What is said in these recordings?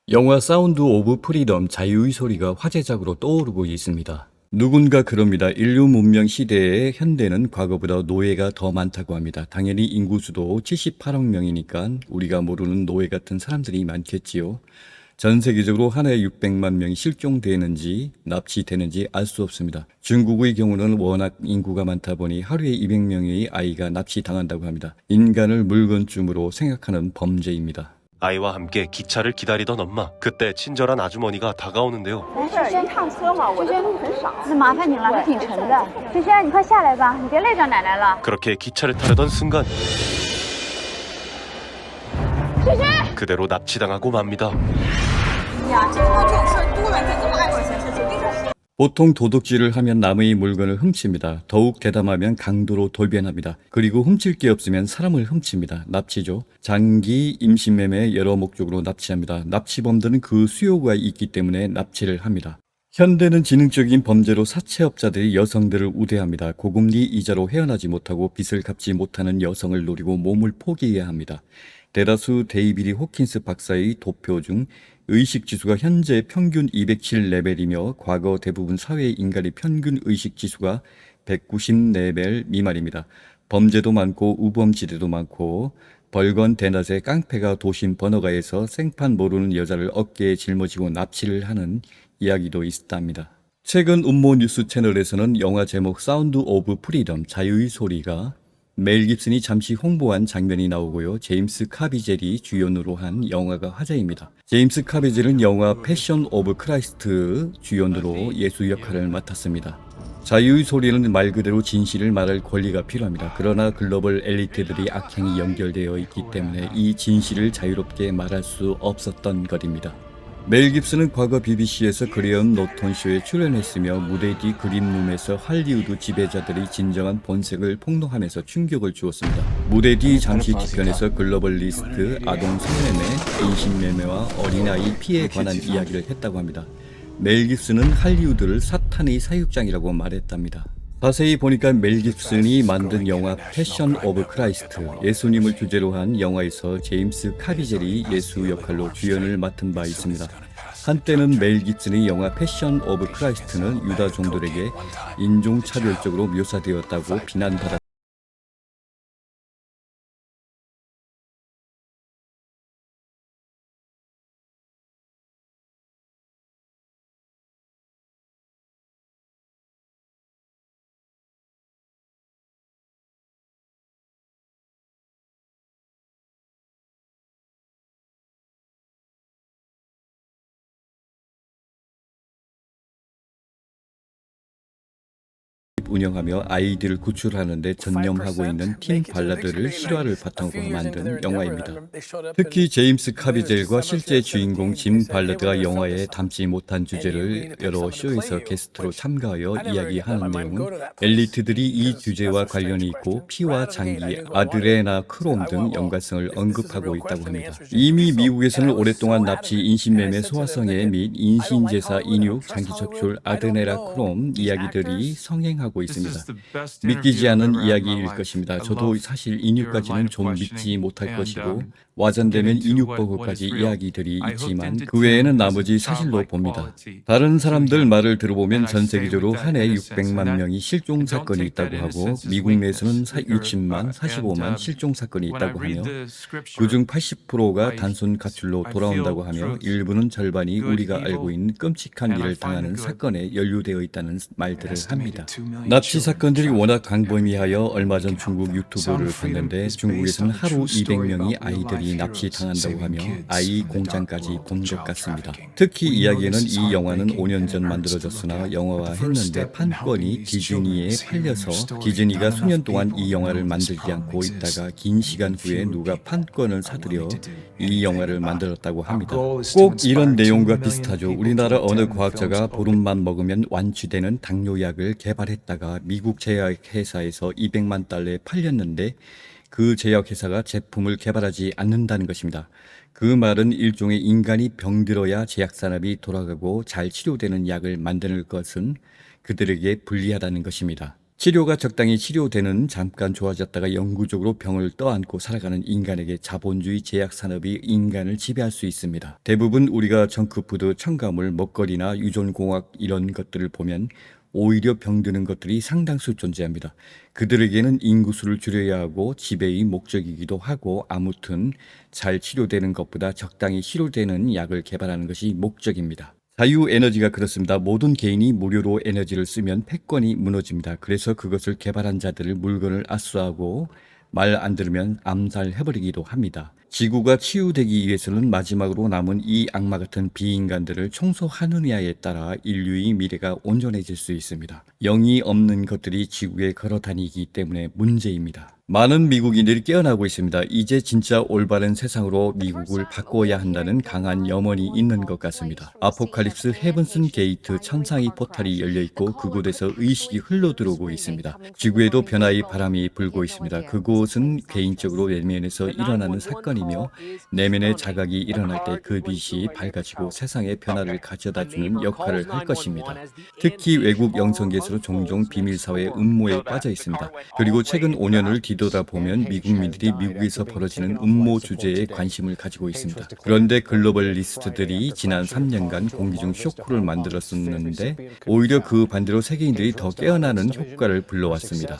영화 사운드 오브 프리덤 자유의 소리가 화제작으로 떠오르고 있습니다. 누군가 그럽니다. 인류 문명 시대에 현대는 과거보다 노예가 더 많다고 합니다. 당연히 인구수도 78억 명이니까 우리가 모르는 노예 같은 사람들이 많겠지요. 전 세계적으로 한 해 600만 명이 실종되는지 납치되는지 알 수 없습니다. 중국의 경우는 워낙 인구가 많다 보니 하루에 200명의 아이가 납치당한다고 합니다. 인간을 물건쯤으로 생각하는 범죄입니다. 아이와 함께 기차를 기다리던 엄마. 그때 친절한 아주머니가 다가오는데요. 没事，一趟车嘛，我的路很少。那麻烦你了，还挺沉的。萱萱，你快下来吧，你别累着奶奶了。 그렇게 기차를 타려던 순간 萱萱， 그대로 납치당하고 맙니다. 呀，经过这种事儿多了，再这么爱管闲事，肯定是。 보통 도둑질을 하면 남의 물건을 훔칩니다. 더욱 대담하면 강도로 돌변합니다. 그리고 훔칠 게 없으면 사람을 훔칩니다. 납치죠. 장기, 임신매매 여러 목적으로 납치합니다. 납치범들은 그 수요가 있기 때문에 납치를 합니다. 현대는 지능적인 범죄로 사채업자들이 여성들을 우대합니다. 고금리 이자로 헤어나지 못하고 빚을 갚지 못하는 여성을 노리고 몸을 포기해야 합니다. 대다수 데이비드 호킨스 박사의 도표 중 의식지수가 현재 평균 207레벨이며 과거 대부분 사회 인간의 평균 의식지수가 190레벨 미만입니다. 범죄도 많고 우범지대도 많고 벌건 대낮에 깡패가 도심 번화가에서 생판 모르는 여자를 어깨에 짊어지고 납치를 하는 이야기도 있었답니다. 최근 음모 뉴스 채널에서는 영화 제목 사운드 오브 프리덤 자유의 소리가 멜 깁슨이 잠시 홍보한 장면이 나오고요. 제임스 카비젤이 주연으로 한 영화가 화제입니다. 제임스 카비젤은 영화 패션 오브 크라이스트 주연으로 예수 역할을 맡았습니다. 자유의 소리는 말 그대로 진실을 말할 권리가 필요합니다. 그러나 글로벌 엘리트들이 악행이 연결되어 있기 때문에 이 진실을 자유롭게 말할 수 없었던 것입니다. 멜 깁슨은 과거 BBC에서 그레엄 노턴 쇼에 출연했으며 무대 뒤 그린룸에서 할리우드 지배자들이 진정한 본색을 폭로하면서 충격을 주었습니다. 무대 뒤 잠시 뒤편에서 글로벌리스트, 아동 성매매, 인신매매와 어린아이 피해에 관한 이야기를 했다고 합니다. 멜 깁슨은 할리우드를 사탄의 사육장이라고 말했답니다. 자세히 보니까 멜 깁슨이 만든 영화 패션 오브 크라이스트, 예수님을 주제로 한 영화에서 제임스 카비젤이 예수 역할로 주연을 맡은 바 있습니다. 한때는 멜 깁슨의 영화 패션 오브 크라이스트는 유다 종들에게 인종차별적으로 묘사되었다고 비난받았습니다. 운영하며 아이들을 구출하는 데 전념하고 있는 팀 발라드를 실화를 바탕으로 만든 영화입니다. 특히 제임스 카비젤과 실제 주인공 짐 발라드가 영화에 담지 못한 주제를 여러 쇼에서 게스트로 참가하여 이야기하는 내용은 엘리트들이 이 주제와 관련이 있고 피와 장기, 아드레나크롬 등 연관성을 언급하고 있다고 합니다. 이미 미국에서는 오랫동안 납치, 인신매매, 소아성애 및 인신제사, 인육, 장기적출, 아드레나크롬 이야기들이 성행하고 있습니다. 믿기지 않은 이야기일 것입니다. 저도 사실 인육까지는 좀 믿지 못할 것이고 와전되면 인육보고까지 이야기들이 있지만 그 외에는 나머지 사실로 봅니다. 다른 사람들 말을 들어보면 전 세계적으로 한 해 600만 명이 실종 사건이 있다고 하고 미국 내에서는 60만, 45만 실종 사건이 있다고 하며 그중 80%가 단순 가출로 돌아온다고 하며 일부는 절반이 우리가 알고 있는 끔찍한 일을 당하는 사건에 연루되어 있다는 말들을 합니다. 납치 사건들이 워낙 광범위하여 얼마 전 중국 유튜브를 봤는데 중국에서는 하루 200명이 아이들이 납치당한다고 하며 아이 공장까지 본 것 같습니다. 특히 이야기에는 이 영화는 5년 전 만들어졌으나 영화화했는데 판권이 디즈니에 팔려서 디즈니가 수년 동안 이 영화를 만들지 않고 있다가 긴 시간 후에 누가 판권을 사들여 이 영화를 만들었다고 합니다. 꼭 이런 내용과 비슷하죠. 우리나라 어느 과학자가 보름만 먹으면 완치되는 당뇨약을 개발했다가 미국 제약회사에서 200만 달러에 팔렸는데 그 제약회사가 제품을 개발하지 않는다는 것입니다. 그 말은 일종의 인간이 병들어야 제약산업이 돌아가고 잘 치료되는 약을 만드는 것은 그들에게 불리하다는 것입니다. 치료가 적당히 치료되는 잠깐 좋아졌다가 영구적으로 병을 떠안고 살아가는 인간에게 자본주의 제약 산업이 인간을 지배할 수 있습니다. 대부분 우리가 정크푸드, 첨가물, 먹거리나 유전공학 이런 것들을 보면 오히려 병드는 것들이 상당수 존재합니다. 그들에게는 인구수를 줄여야 하고 지배의 목적이기도 하고 아무튼 잘 치료되는 것보다 적당히 치료되는 약을 개발하는 것이 목적입니다. 자유에너지가 그렇습니다. 모든 개인이 무료로 에너지를 쓰면 패권이 무너집니다. 그래서 그것을 개발한 자들을 물건을 압수하고 말 안 들으면 암살해버리기도 합니다. 지구가 치유되기 위해서는 마지막으로 남은 이 악마 같은 비인간들을 청소하느냐에 따라 인류의 미래가 온전해질 수 있습니다. 영이 없는 것들이 지구에 걸어 다니기 때문에 문제입니다. 많은 미국인들이 깨어나고 있습니다. 이제 진짜 올바른 세상으로 미국을 바꿔야 한다는 강한 염원이 있는 것 같습니다. 아포칼립스 헤븐슨 게이트 천상의 포탈이 열려 있고 그곳에서 의식이 흘러들어오고 있습니다. 지구에도 변화의 바람이 불고 있습니다. 그곳은 개인적으로 내면에서 일어나는 사건이며 내면의 자각이 일어날 때 그 빛이 밝아지고 세상에 변화를 가져다주는 역할을 할 것입니다. 특히 외국 영성계에서 종종 비밀사회 음모에 빠져 있습니다. 그리고 최근 5년을 뒤돌아보면 미국민들이 미국에서 벌어지는 음모 주제에 관심을 가지고 있습니다. 그런데 글로벌리스트들이 지난 3년간 공기 중 쇼크를 만들었었는데 오히려 그 반대로 세계인들이 더 깨어나는 효과를 불러왔습니다.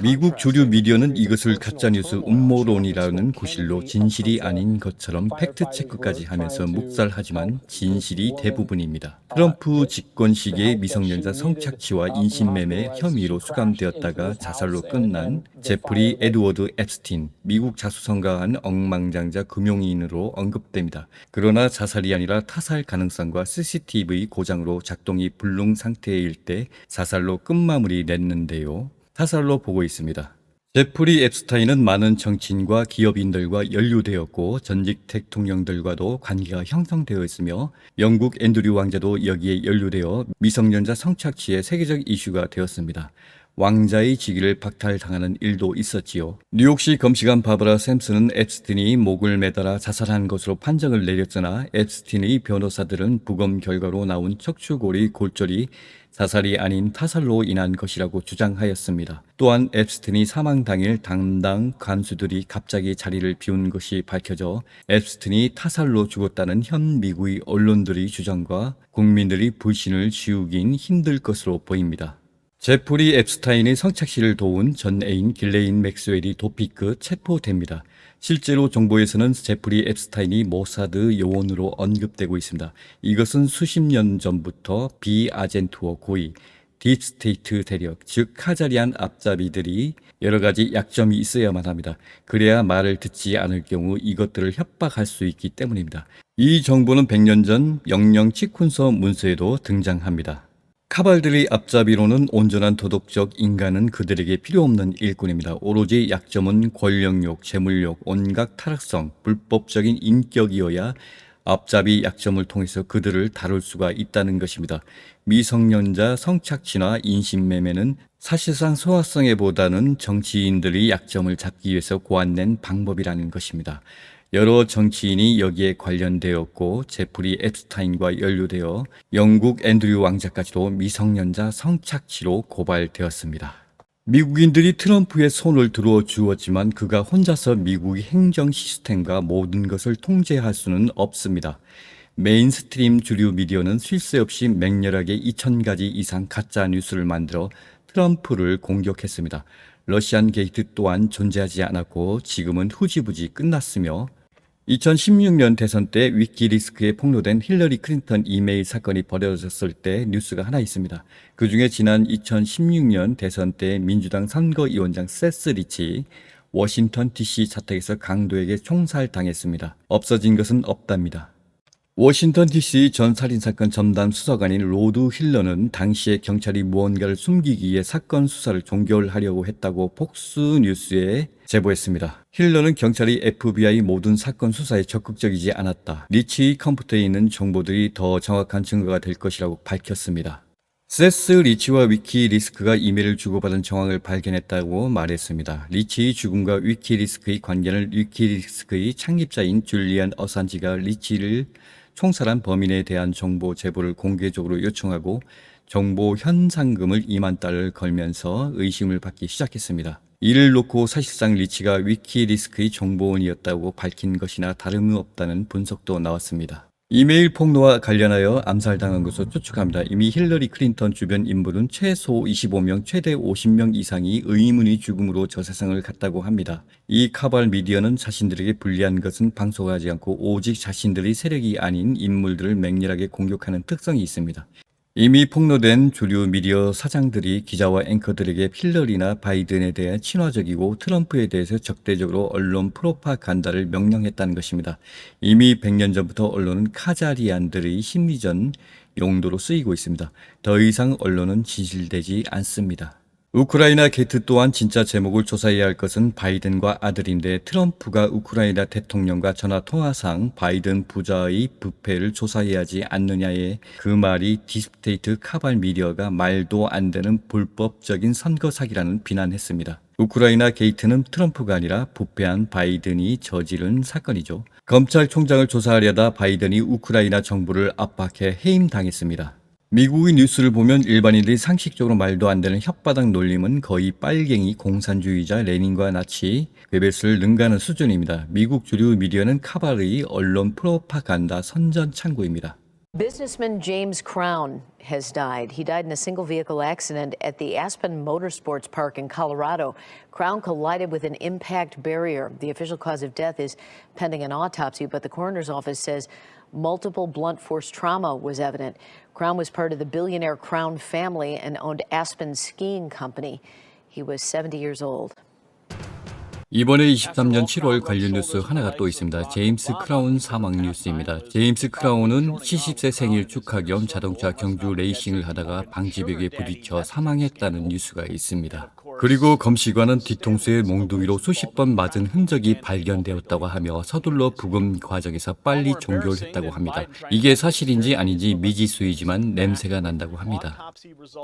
미국 주류 미디어는 이것을 가짜뉴스 음모론이라는 구실로 진실이 아닌 것처럼 팩트체크까지 하면서 묵살하지만 진실이 대부분입니다. 트럼프 집권 시기에 미성년자 성착취와 인신매매 혐의로 수감되었다가 자살로 끝난 제프리 에드워드 앱스틴, 미국 자수성가한 억만장자 금융인으로 언급됩니다. 그러나 자살이 아니라 타살 가능성과 CCTV 고장으로 작동이 불능 상태일 때 자살로 끝마무리 냈는데요. 타살로 보고 있습니다. 제프리 앱스타인은 많은 정치인과 기업인들과 연루되었고 전직 대통령들과도 관계가 형성되어 있으며 영국 앤드류 왕자도 여기에 연루되어 미성년자 성착취의 세계적 이슈가 되었습니다. 왕자의 직위를 박탈당하는 일도 있었지요. 뉴욕시 검시관 바버라 샘슨은 앱스틴이 목을 매달아 자살한 것으로 판정을 내렸으나 앱스틴의 변호사들은 부검 결과로 나온 척추골의 골절이 자살이 아닌 타살로 인한 것이라고 주장하였습니다. 또한 앱스틴이 사망 당일 담당 간수들이 갑자기 자리를 비운 것이 밝혀져 앱스틴이 타살로 죽었다는 현 미국의 언론들의 주장과 국민들의 불신을 지우긴 힘들 것으로 보입니다. 제프리 앱스타인의 성착취를 도운 전 애인 길레인 맥스웰이 도피크 체포됩니다. 실제로 정보에서는 제프리 앱스타인이 모사드 요원으로 언급되고 있습니다. 이것은 수십 년 전부터 비아젠투어 고위, 딥스테이트 대력, 즉 카자리안 앞잡이들이 여러 가지 약점이 있어야만 합니다. 그래야 말을 듣지 않을 경우 이것들을 협박할 수 있기 때문입니다. 이 정보는 100년 전 영영 치쿤서 문서에도 등장합니다. 카발들의 앞잡이로는 온전한 도덕적 인간은 그들에게 필요 없는 일꾼입니다. 오로지 약점은 권력욕, 재물욕, 온갖 타락성, 불법적인 인격이어야 앞잡이 약점을 통해서 그들을 다룰 수가 있다는 것입니다. 미성년자 성착취나 인신매매는 사실상 소화성애보다는 정치인들의 약점을 잡기 위해서 고안된 방법이라는 것입니다. 여러 정치인이 여기에 관련되었고 제프리 앱스타인과 연루되어 영국 앤드류 왕자까지도 미성년자 성착취로 고발되었습니다. 미국인들이 트럼프의 손을 들어 주었지만 그가 혼자서 미국의 행정 시스템과 모든 것을 통제할 수는 없습니다. 메인스트림 주류 미디어는 쉴 새 없이 맹렬하게 2,000가지 이상 가짜 뉴스를 만들어 트럼프를 공격했습니다. 러시안 게이트 또한 존재하지 않았고 지금은 후지부지 끝났으며 2016년 대선 때 위키리스크에 폭로된 힐러리 클린턴 이메일 사건이 벌어졌을 때 뉴스가 하나 있습니다. 그 중에 지난 2016년 대선 때 민주당 선거위원장 세스 리치 워싱턴 DC 자택에서 강도에게 총살당했습니다. 없어진 것은 없답니다. 워싱턴 DC 전 살인사건 전담 수사관인 로드 힐러는 당시에 경찰이 무언가를 숨기기 위해 사건 수사를 종결하려고 했다고 폭스뉴스에 제보했습니다. 힐러는 경찰이 FBI 모든 사건 수사에 적극적이지 않았다. 리치의 컴퓨터에 있는 정보들이 더 정확한 증거가 될 것이라고 밝혔습니다. 세스 리치와 위키리스크가 이메일을 주고받은 정황을 발견했다고 말했습니다. 리치의 죽음과 위키리스크의 관계는 위키리스크의 창립자인 줄리안 어산지가 리치를 총살한 범인에 대한 정보 제보를 공개적으로 요청하고 정보 현상금을 2만 달러를 걸면서 의심을 받기 시작했습니다. 이를 놓고 사실상 리치가 위키리스크의 정보원이었다고 밝힌 것이나 다름없다는 분석도 나왔습니다. 이메일 폭로와 관련하여 암살당한 것으로 추측합니다. 이미 힐러리 클린턴 주변 인물은 최소 25명, 최대 50명 이상이 의문의 죽음으로 저 세상을 갔다고 합니다. 이 카발 미디어는 자신들에게 불리한 것은 방송하지 않고 오직 자신들의 세력이 아닌 인물들을 맹렬하게 공격하는 특성이 있습니다. 이미 폭로된 주류 미디어 사장들이 기자와 앵커들에게 힐러리나 바이든에 대해 친화적이고 트럼프에 대해서 적대적으로 언론 프로파간다를 명령했다는 것입니다. 이미 100년 전부터 언론은 카자리안들의 심리전 용도로 쓰이고 있습니다. 더 이상 언론은 진실되지 않습니다. 우크라이나 게이트 또한 진짜 제목을 조사해야 할 것은 바이든과 아들인데 트럼프가 우크라이나 대통령과 전화통화상 바이든 부자의 부패를 조사해야 하지 않느냐의 그 말이 딥스테이트 카발 미디어가 말도 안 되는 불법적인 선거 사기라는 비난했습니다. 우크라이나 게이트는 트럼프가 아니라 부패한 바이든이 저지른 사건이죠. 검찰총장을 조사하려다 바이든이 우크라이나 정부를 압박해 해임당했습니다. 미국의 뉴스를 보면 일반인들이 상식적으로 말도 안 되는 혓바닥 놀림은 거의 빨갱이 공산주의자 레닌과 나치 괴벨스를 능가하는 수준입니다. 미국 주류 미디어는 카발의 언론 프로파간다 선전 창구입니다. Businessman James Crown has died. He died in a single vehicle accident at the Aspen Motorsports Park in Colorado. Crown collided with an impact barrier. The official cause of death is pending an autopsy, but the coroner's office says multiple blunt force trauma was evident. Crown was part of the billionaire Crown family and owned Aspen Skiing Company. He was 70 years old. 이번에 23년 7월 관련 뉴스 하나가 또 있습니다. 제임스 크라운 사망 뉴스입니다. 제임스 크라운은 70세 생일 축하 겸 자동차 경주 레이싱을 하다가 방지벽에 부딪혀 사망했다는 뉴스가 있습니다. 그리고 검시관은 뒤통수에 몽둥이로 수십 번 맞은 흔적이 발견되었다고 하며 서둘러 부검 과정에서 빨리 종결을 했다고 합니다. 이게 사실인지 아닌지 미지수이지만 냄새가 난다고 합니다.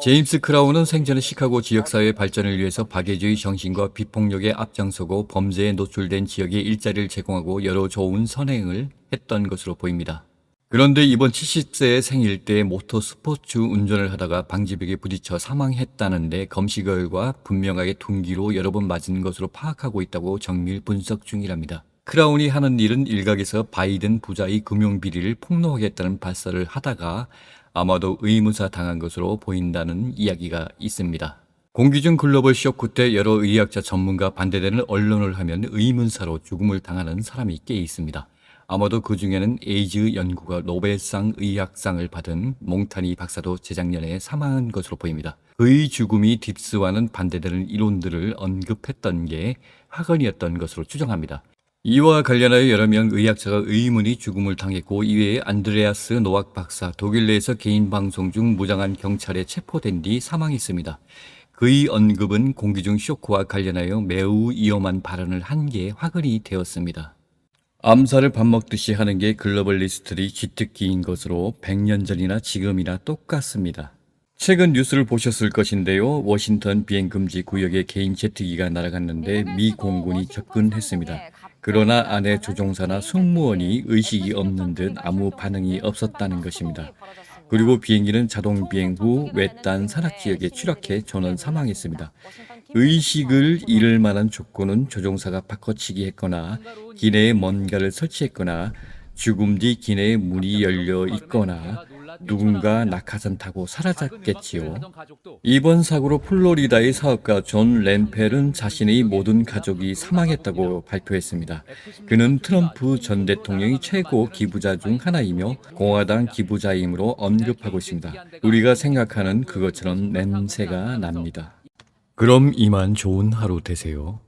제임스 크라운은 생전에 시카고 지역사회 발전을 위해서 박애주의 정신과 비폭력에 앞장서고 범죄에 노출된 지역에 일자리를 제공하고 여러 좋은 선행을 했던 것으로 보입니다. 그런데 이번 70세의 생일 때 모터스포츠 운전을 하다가 방지벽에 부딪혀 사망했다는데 검시 결과 분명하게 둔기로 여러 번 맞은 것으로 파악하고 있다고 정밀 분석 중이랍니다. 크라운이 하는 일은 일각에서 바이든 부자의 금융비리를 폭로하겠다는 발설을 하다가 아마도 의문사 당한 것으로 보인다는 이야기가 있습니다. 공기중 글로벌 쇼크 때 여러 의학자 전문가 반대되는 언론을 하면 의문사로 죽음을 당하는 사람이 꽤 있습니다. 아마도 그 중에는 에이즈 연구가 노벨상 의학상을 받은 몽타니 박사도 재작년에 사망한 것으로 보입니다. 그의 죽음이 딥스와는 반대되는 이론들을 언급했던 게 화근이었던 것으로 추정합니다. 이와 관련하여 여러 명 의학자가 의문의 죽음을 당했고 이외에 안드레아스 노악 박사 독일 내에서 개인 방송 중 무장한 경찰에 체포된 뒤 사망했습니다. 그의 언급은 공기중 쇼크와 관련하여 매우 위험한 발언을 한 게 화근이 되었습니다. 암살을 밥 먹듯이 하는 게 글로벌리스트들이 쥐뜯기인 것으로 100년 전이나 지금이나 똑같습니다. 최근 뉴스를 보셨을 것인데요. 워싱턴 비행금지 구역에 개인 제트기가 날아갔는데 미 공군이 접근했습니다. 그러나 안에 조종사나 승무원이 의식이 없는 듯 아무 반응이 없었다는 것입니다. 그리고 비행기는 자동 비행 후 외딴 산악지역에 추락해 전원 사망했습니다. 의식을 잃을 만한 조건은 조종사가 바꿔치기 했거나 기내에 뭔가를 설치했거나 죽음 뒤 기내에 문이 열려 있거나 누군가 낙하산 타고 사라졌겠지요. 이번 사고로 플로리다의 사업가 존 렌펠은 자신의 모든 가족이 사망했다고 발표했습니다. 그는 트럼프 전 대통령의 최고 기부자 중 하나이며 공화당 기부자이므로 언급하고 있습니다. 우리가 생각하는 그것처럼 냄새가 납니다. 그럼 이만 좋은 하루 되세요.